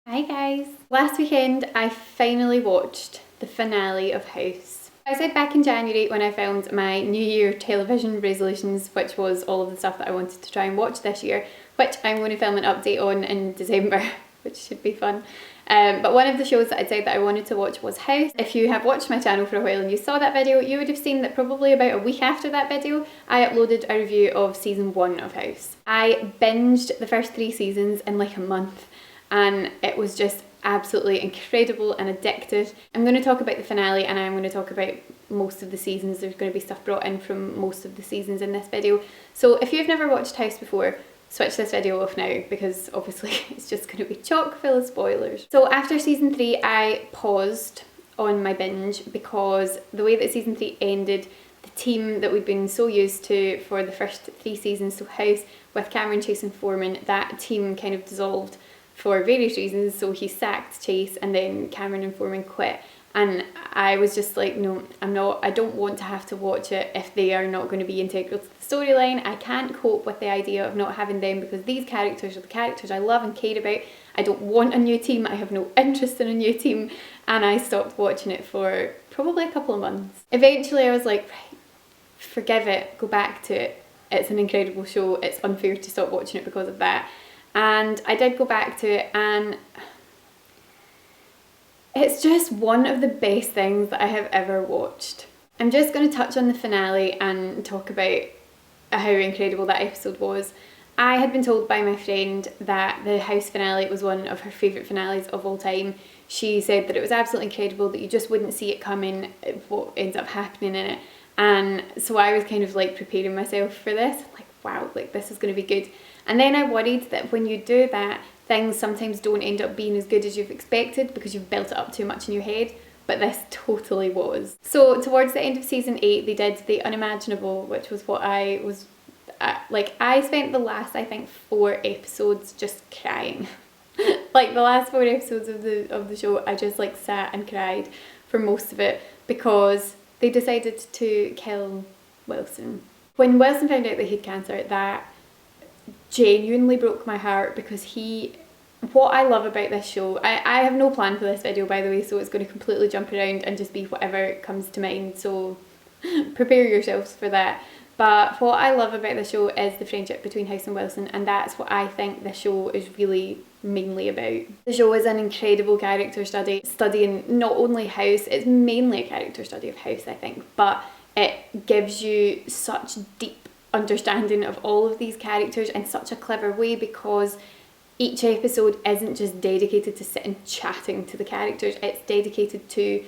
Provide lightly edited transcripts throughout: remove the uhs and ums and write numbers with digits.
Hi guys! Last weekend I finally watched the finale of House. I said back in January when I filmed my New Year television resolutions, which was all of the stuff that I wanted to try and watch this year, which I'm going to film an update on in December, which should be fun. But one of the shows that I said that I wanted to watch was House. If you have watched my channel for a while and you saw that video, you would have seen that probably about a week after that video, I uploaded a review of season 1 of House. I binged the first 3 seasons in like a month, and it was just absolutely incredible and addictive. I'm going to talk about the finale and I'm going to talk about most of the seasons. There's going to be stuff brought in from most of the seasons in this video. So if you've never watched House before, switch this video off now because obviously it's just going to be chock full of spoilers. So after season 3 I paused on my binge because the way that season 3 ended, the team that we'd been so used to for the first 3 seasons, so House with Cameron, Chase and Foreman, that team kind of dissolved for various reasons. So he sacked Chase and then Cameron and Foreman quit, and I was just like, no, I don't want to have to watch it if they are not going to be integral to the storyline. I can't cope with the idea of not having them because these characters are the characters I love and care about. I don't want a new team, I have no interest in a new team, and I stopped watching it for probably a couple of months. Eventually I was like, right, forgive it, go back to it. It's an incredible show, it's unfair to stop watching it because of that. And I did go back to it, and it's just one of the best things that I have ever watched. I'm just going to touch on the finale and talk about how incredible that episode was. I had been told by my friend that the House finale was one of her favourite finales of all time. She said that it was absolutely incredible, that you just wouldn't see it coming, what ends up happening in it. And so I was kind of like preparing myself for this, like, wow, like this is going to be good. And then I worried that when you do that, things sometimes don't end up being as good as you've expected because you've built it up too much in your head, but this totally was. So towards the end of season 8 they did the unimaginable, which was what I was, like I spent the last, I think, 4 episodes just crying. Like the last 4 episodes of the show I just like sat and cried for most of it because they decided to kill Wesson. When Wesson found out that he had cancer, that genuinely broke my heart because what I love about this show, I have no plan for this video, by the way, so it's going to completely jump around and just be whatever comes to mind, so prepare yourselves for that. But what I love about the show is the friendship between House and Wesson, and that's what I think the show is really mainly about. The show is an incredible character study, studying not only House, it's mainly a character study of House, I think, but it gives you such deep understanding of all of these characters in such a clever way because each episode isn't just dedicated to sitting chatting to the characters, it's dedicated to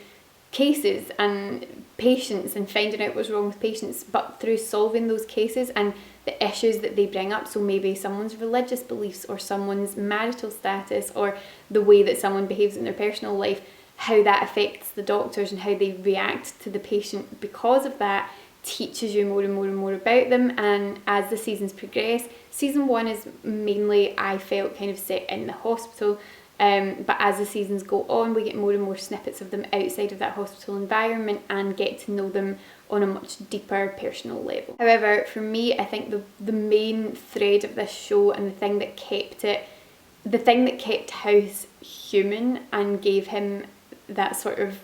cases and patients and finding out what's wrong with patients, but through solving those cases and the issues that they bring up. So maybe someone's religious beliefs or someone's marital status or the way that someone behaves in their personal life, how that affects the doctors and how they react to the patient because of that, teaches you more and more and more about them. And as the seasons progress, season 1 is mainly, I felt, kind of set in the hospital, but as the seasons go on we get more and more snippets of them outside of that hospital environment and get to know them on a much deeper personal level. However, for me, I think the main thread of this show and the thing that kept House human and gave him that sort of,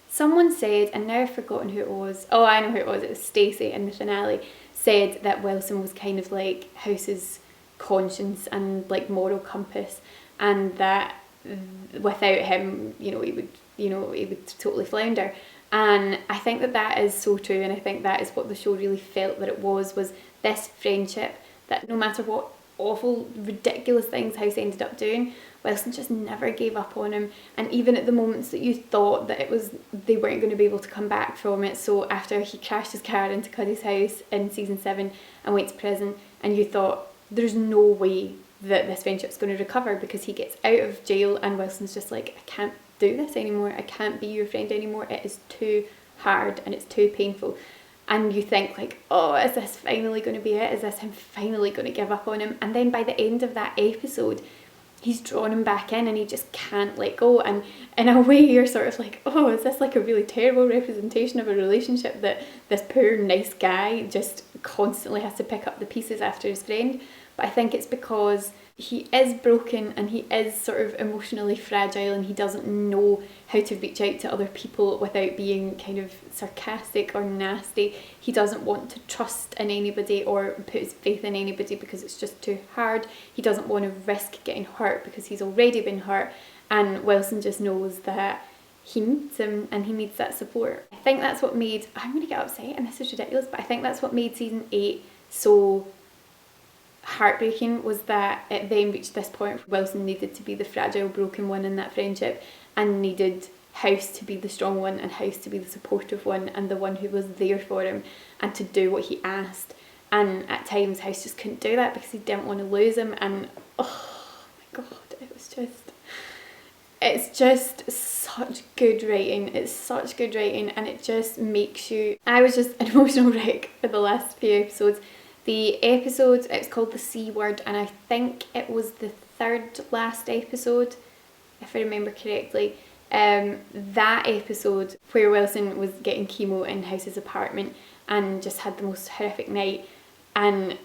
someone said, and now I've forgotten who it was, oh I know who it was Stacey in the finale, said that Wesson was kind of like House's conscience and like moral compass, and that without him, he would totally flounder. And I think that that is so true, and I think that is what the show really felt that it was this friendship that no matter what awful, ridiculous things House ended up doing, Wesson just never gave up on him. And even at the moments that you thought that they weren't going to be able to come back from it, so after he crashed his car into Cuddy's house in season 7 and went to prison, and you thought there's no way that this friendship's going to recover because he gets out of jail and Wesson's just like, I can't do this anymore, I can't be your friend anymore, it is too hard and it's too painful. And you think like, oh, is this finally going to be it? Is this him finally going to give up on him? And then by the end of that episode, he's drawn him back in and he just can't let go. And in a way you're sort of like, oh, is this like a really terrible representation of a relationship that this poor nice guy just constantly has to pick up the pieces after his friend? but I think it's because he is broken and he is sort of emotionally fragile, and he doesn't know how to reach out to other people without being kind of sarcastic or nasty. He doesn't want to trust in anybody or put his faith in anybody because it's just too hard. He doesn't want to risk getting hurt because he's already been hurt, and Wesson just knows that he needs him and he needs that support. I think that's what made, I'm going to get upset and this is ridiculous, but I think that's what made season 8 so heartbreaking, was that it then reached this point where Wesson needed to be the fragile, broken one in that friendship, and needed House to be the strong one, and House to be the supportive one, and the one who was there for him and to do what he asked. And at times House just couldn't do that because he didn't want to lose him, and oh my god, it's just such good writing. It's such good writing, and it just makes you, I was just an emotional wreck for the last few episodes. The episode, it's called the CWord, and I think it was the third last episode, if I remember correctly. That episode where Wesson was getting chemo in House's apartment and just had the most horrific night, and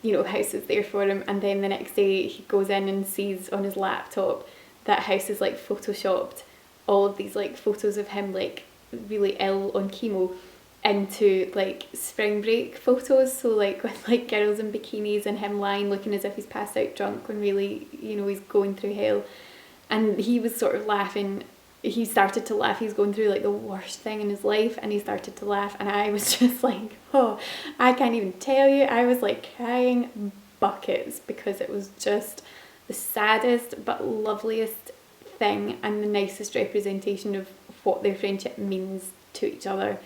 you know, House is there for him, and then the next day he goes in and sees on his laptop that House has like photoshopped all of these like photos of him like really ill on chemo into like spring break photos, so like with like girls in bikinis and him lying looking as if he's passed out drunk when really, you know, he's going through hell. And he was sort of laughing, he started to laugh, he's going through like the worst thing in his life, and he started to laugh, and I was just like, oh, I can't even tell you, I was like crying buckets because it was just the saddest but loveliest thing and the nicest representation of what their friendship means to each other.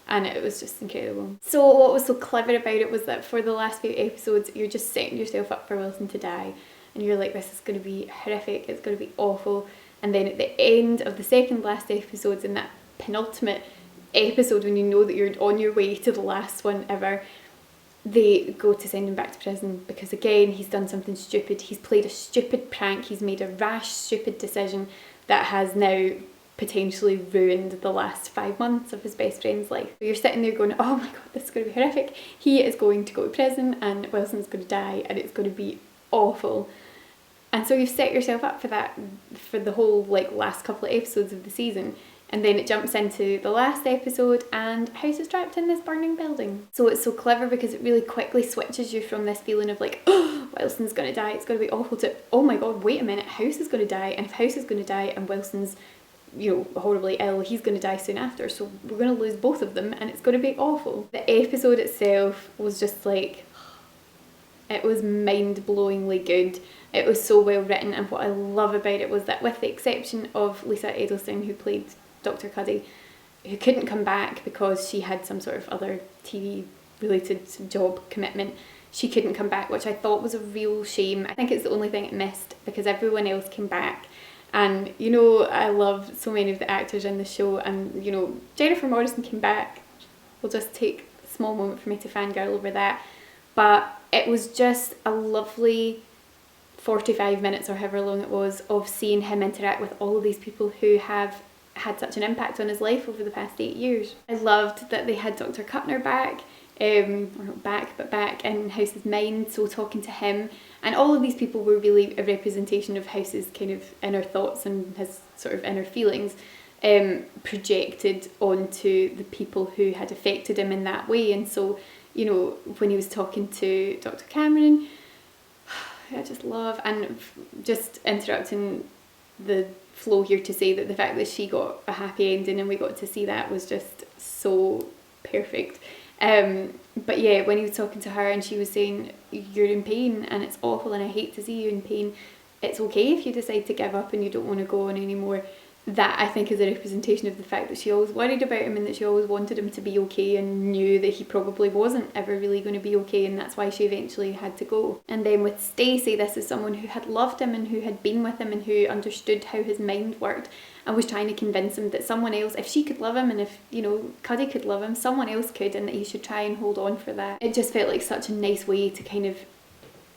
And it was just incredible. So what was so clever about it was that for the last few episodes, you're just setting yourself up for Wesson to die. And you're like, this is going to be horrific, it's going to be awful. And then at the end of the second last episodes, in that penultimate episode, when you know that you're on your way to the last one ever, they go to send him back to prison because again, he's done something stupid. He's played a stupid prank. He's made a rash, stupid decision that has now potentially ruined the last 5 months of his best friend's life. You're sitting there going, oh my god, this is going to be horrific. He is going to go to prison and Wesson's going to die and it's going to be awful. And so you've set yourself up for that for the whole like last couple of episodes of the season. And then it jumps into the last episode and House is trapped in this burning building. So it's so clever because it really quickly switches you from this feeling of like, oh, Wesson's going to die, it's going to be awful, to, oh my god, wait a minute, House is going to die. And if House is going to die and Wesson's, you know, horribly ill, he's going to die soon after. So we're going to lose both of them and it's going to be awful. The episode itself was just like, it was mind-blowingly good. It was so well written, and what I love about it was that with the exception of Lisa Edelstein, who played Dr. Cuddy, who couldn't come back because she had some sort of other TV related job commitment, she couldn't come back, which I thought was a real shame. I think it's the only thing it missed because everyone else came back. And you know, I love so many of the actors in the show, and you know, Jennifer Morrison came back. We'll just take a small moment for me to fangirl over that. But it was just a lovely 45 minutes or however long it was of seeing him interact with all of these people who have had such an impact on his life over the past 8 years. I loved that they had Dr. Kuttner back, or not back, but back in House's mind, so talking to him. And all of these people were really a representation of House's kind of inner thoughts and his sort of inner feelings, projected onto the people who had affected him in that way. And so, you know, when he was talking to Dr. Cameron, I just love, and just interrupting the flow here to say that the fact that she got a happy ending and we got to see that was just so perfect. But yeah, when he was talking to her and she was saying, you're in pain and it's awful and I hate to see you in pain, it's okay if you decide to give up and you don't want to go on anymore. That I think is a representation of the fact that she always worried about him and that she always wanted him to be okay and knew that he probably wasn't ever really going to be okay, and that's why she eventually had to go. And then with Stacey, this is someone who had loved him and who had been with him and who understood how his mind worked and was trying to convince him that someone else, if she could love him and if, you know, Cuddy could love him, someone else could, and that he should try and hold on for that. It just felt like such a nice way to kind of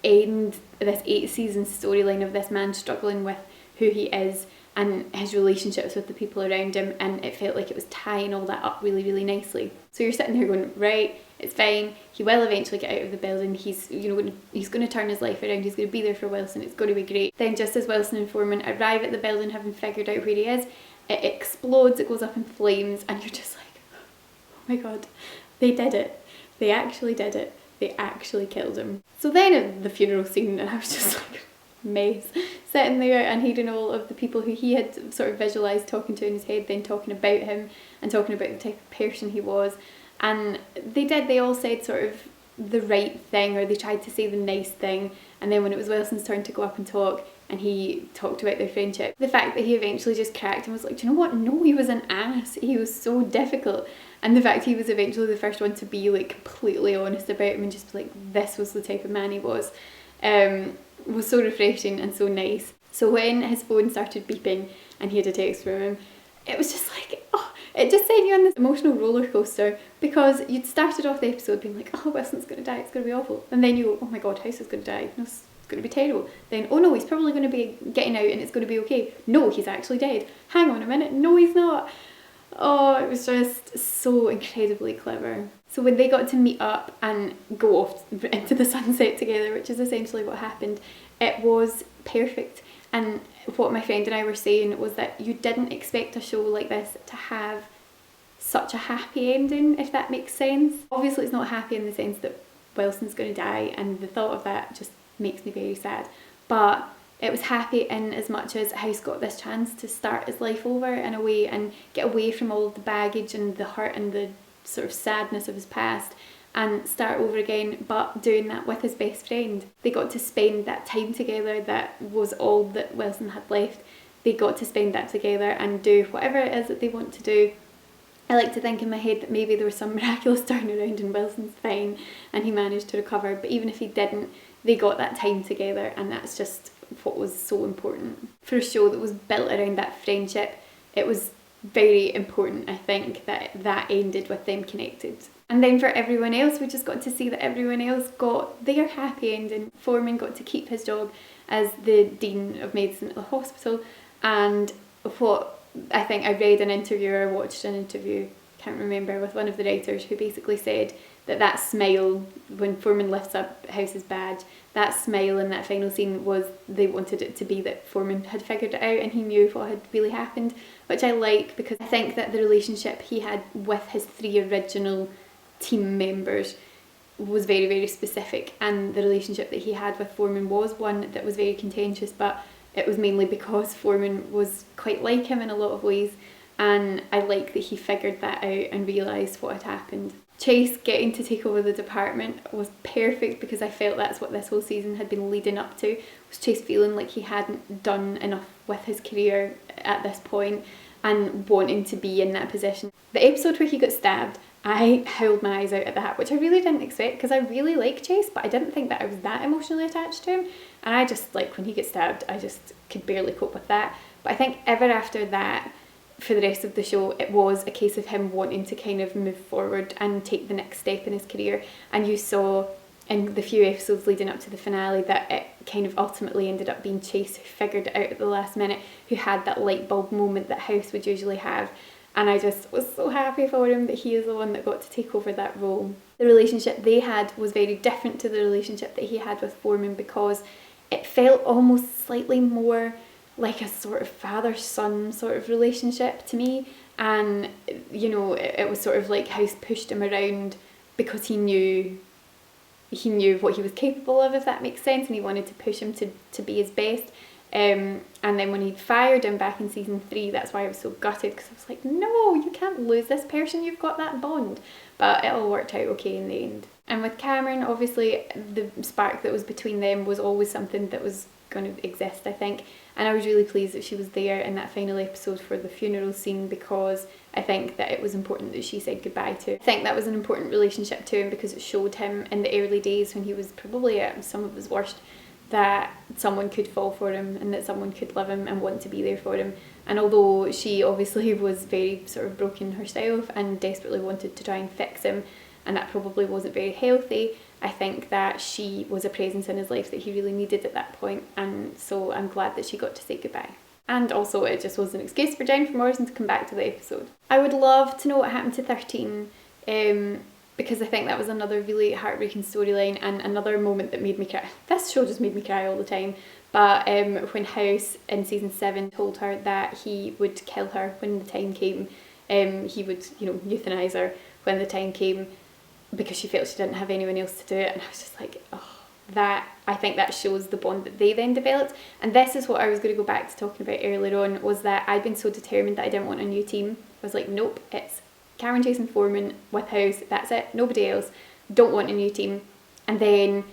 end this 8 season storyline of this man struggling with who he is and his relationships with the people around him, and it felt like it was tying all that up really, really nicely. So you're sitting there going, right, it's fine, he will eventually get out of the building, he's, you know, he's going to turn his life around, he's going to be there for Wilson, it's going to be great. Then just as Wilson and Foreman arrive at the building having figured out where he is, it explodes, it goes up in flames, and you're just like, oh my god, they did it. They actually did it. They actually killed him. So then at the funeral scene, and I was just like, mess, sitting there and hearing all of the people who he had sort of visualised talking to in his head, then talking about him and talking about the type of person he was. And they all said sort of the right thing, or they tried to say the nice thing. And then when it was Wilson's turn to go up and talk, and he talked about their friendship, the fact that he eventually just cracked and was like, do you know what, no, he was an ass, he was so difficult. And the fact he was eventually the first one to be like completely honest about him and just be like, this was the type of man he was so refreshing and so nice. So when his phone started beeping and he had a text from him, it was just like, oh, it just sent you on this emotional roller coaster, because you'd started off the episode being like, oh, Wilson's going to die, it's going to be awful. And then you go, oh my god, House is going to die, no, it's going to be terrible. Then, oh no, he's probably going to be getting out and it's going to be okay. No, he's actually dead. Hang on a minute, no, he's not. Oh, it was just so incredibly clever. So when they got to meet up and go off into the sunset together, which is essentially what happened, it was perfect. And what my friend and I were saying was that you didn't expect a show like this to have such a happy ending, if that makes sense. Obviously it's not happy in the sense that Wilson's going to die, and the thought of that just makes me very sad. But it was happy in as much as House got this chance to start his life over in a way and get away from all of the baggage and the hurt and the sort of sadness of his past and start over again, but doing that with his best friend. They got to spend that time together. That was all that Wilson had left. They got to spend that together and do whatever it is that they want to do. I like to think in my head that maybe there was some miraculous turnaround and Wilson's fine and he managed to recover, but even if he didn't, they got that time together, and that's just what was so important. For a show that was built around that friendship, it was very important, I think, that that ended with them connected. And then for everyone else, we just got to see that everyone else got their happy ending. Foreman got to keep his job as the Dean of Medicine at the hospital, and what I think I read an interview or watched an interview, can't remember, with one of the writers who basically said that smile when Foreman lifts up House's badge, that smile in that final scene was, they wanted it to be that Foreman had figured it out and he knew what had really happened, which I like, because I think that the relationship he had with his 3 original team members was very, very specific, and the relationship that he had with Foreman was one that was very contentious, but it was mainly because Foreman was quite like him in a lot of ways, and I like that he figured that out and realised what had happened. Chase getting to take over the department was perfect, because I felt that's what this whole season had been leading up to, was Chase feeling like he hadn't done enough with his career at this point and wanting to be in that position. The episode where he got stabbed, I howled my eyes out at that, which I really didn't expect, because I really like Chase, but I didn't think that I was that emotionally attached to him, and I just, like, when he gets stabbed, I just could barely cope with that. But I think ever after that, for the rest of the show, it was a case of him wanting to kind of move forward and take the next step in his career, and you saw in the few episodes leading up to the finale that it kind of ultimately ended up being Chase who figured it out at the last minute, who had that light bulb moment that House would usually have. And I just was so happy for him that he is the one that got to take over that role. The relationship they had was very different to the relationship that he had with Foreman, because it felt almost slightly more like a sort of father-son sort of relationship to me. And, you know, it was sort of like House pushed him around because he knew what he was capable of, if that makes sense, and he wanted to push him to be his best. And then when he fired him back in season 3, that's why I was so gutted, because I was like, no, you can't lose this person, you've got that bond. But it all worked out okay in the end. And with Cameron, obviously the spark that was between them was always something that was going to exist, I think, and I was really pleased that she was there in that final episode for the funeral scene, because I think that it was important that she said goodbye to. I think that was an important relationship to him, because it showed him in the early days when he was probably at some of his worst, that someone could fall for him and that someone could love him and want to be there for him. And although she obviously was very sort of broken herself and desperately wanted to try and fix him, and that probably wasn't very healthy, I think that she was a presence in his life that he really needed at that point, and so I'm glad that she got to say goodbye. And also it just was an excuse for Jennifer Morrison to come back to the episode. I would love to know what happened to 13, because I think that was another really heartbreaking storyline and another moment that made me cry. This show just made me cry all the time. But when House in season 7 told her that he would kill her when the time came, he would, euthanize her when the time came, because she felt she didn't have anyone else to do it. And I was just like, oh, I think that shows the bond that they then developed. And this is what I was going to go back to talking about earlier on, was that I'd been so determined that I didn't want a new team. I was like, nope, it's Cameron, Jason Foreman with House, that's it, nobody else, don't want a new team. And then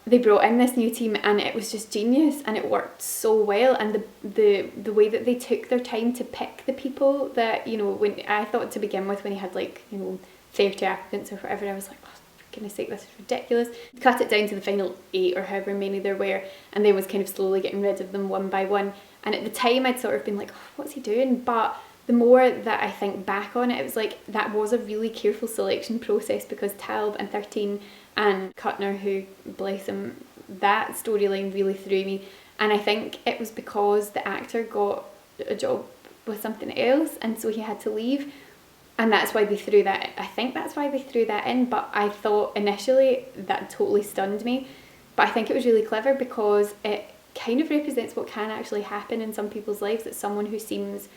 they brought in this new team and it was just genius and it worked so well. And the way that they took their time to pick the people that, when I thought to begin with, when he had 30 applicants or whatever, I was like, oh, for goodness sake, this is ridiculous. Cut it down to the final 8 or however many there were, and then was kind of slowly getting rid of them one by one. And at the time I'd sort of been like, oh, what's he doing? But the more that I think back on it, it was like that was a really careful selection process, because Talb and 13 and Kuttner, who, bless him, that storyline really threw me. And I think it was because the actor got a job with something else and so he had to leave. And that's why they threw that, I think that's why they threw that in. But I thought initially that totally stunned me. But I think it was really clever because it kind of represents what can actually happen in some people's lives, that someone who seems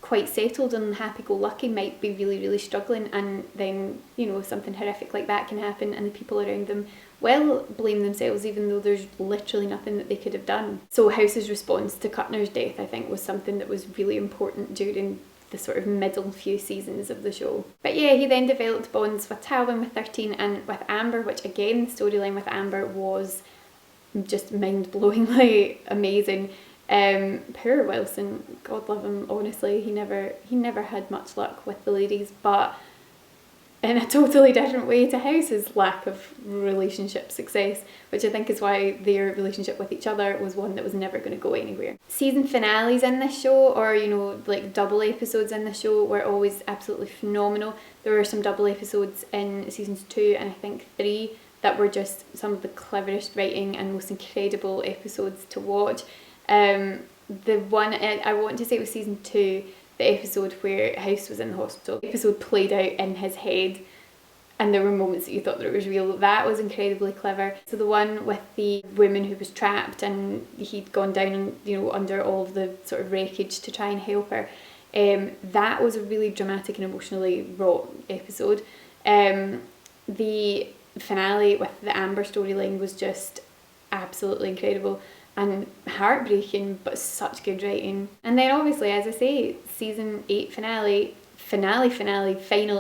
quite settled and happy-go-lucky might be really, really struggling, and then, something horrific like that can happen and the people around them will blame themselves even though there's literally nothing that they could have done. So House's response to Kuttner's death, I think, was something that was really important during the sort of middle few seasons of the show. But yeah, he then developed bonds with Talbot, with 13 and with Amber, which again, the storyline with Amber was just mind-blowingly amazing. Poor Wesson, God love him, honestly, he never had much luck with the ladies, but in a totally different way to House's lack of relationship success, which I think is why their relationship with each other was one that was never going to go anywhere. Season finales in this show, or double episodes in the show, were always absolutely phenomenal. There were some double episodes in seasons 2 and I think 3 that were just some of the cleverest writing and most incredible episodes to watch. The one I want to say was season 2, the episode where House was in the hospital. The episode played out in his head and there were moments that you thought that it was real. That was incredibly clever. So the one with the woman who was trapped and he'd gone down and under all of the sort of wreckage to try and help her, that was a really dramatic and emotionally raw episode. The finale with the Amber storyline was just absolutely incredible and heartbreaking, but such good writing. And then obviously, as I say, season 8 final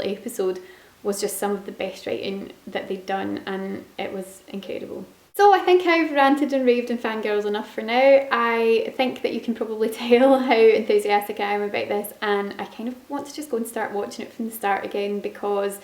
episode was just some of the best writing that they'd done, and it was incredible. So I think I've ranted and raved and fangirls enough for now. I think that you can probably tell how enthusiastic I am about this, and I kind of want to just go and start watching it from the start again, because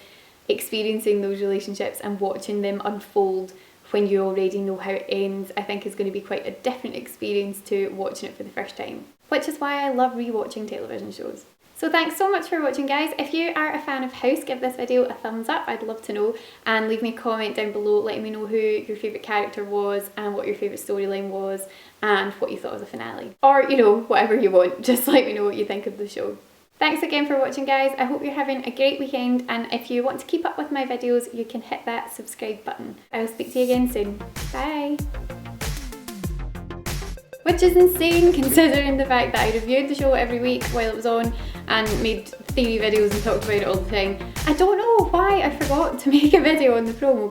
experiencing those relationships and watching them unfold when you already know how it ends, I think is going to be quite a different experience to watching it for the first time, which is why I love rewatching television shows. So thanks so much for watching, guys. If you are a fan of House, give this video a thumbs up, I'd love to know, and leave me a comment down below letting me know who your favourite character was and what your favourite storyline was and what you thought of the finale. Or, whatever you want, just let me know what you think of the show. Thanks again for watching, guys. I hope you're having a great weekend, and if you want to keep up with my videos, you can hit that subscribe button. I will speak to you again soon. Bye! Which is insane considering the fact that I reviewed the show every week while it was on and made theory videos and talked about it all the time. I don't know why I forgot to make a video on the promo.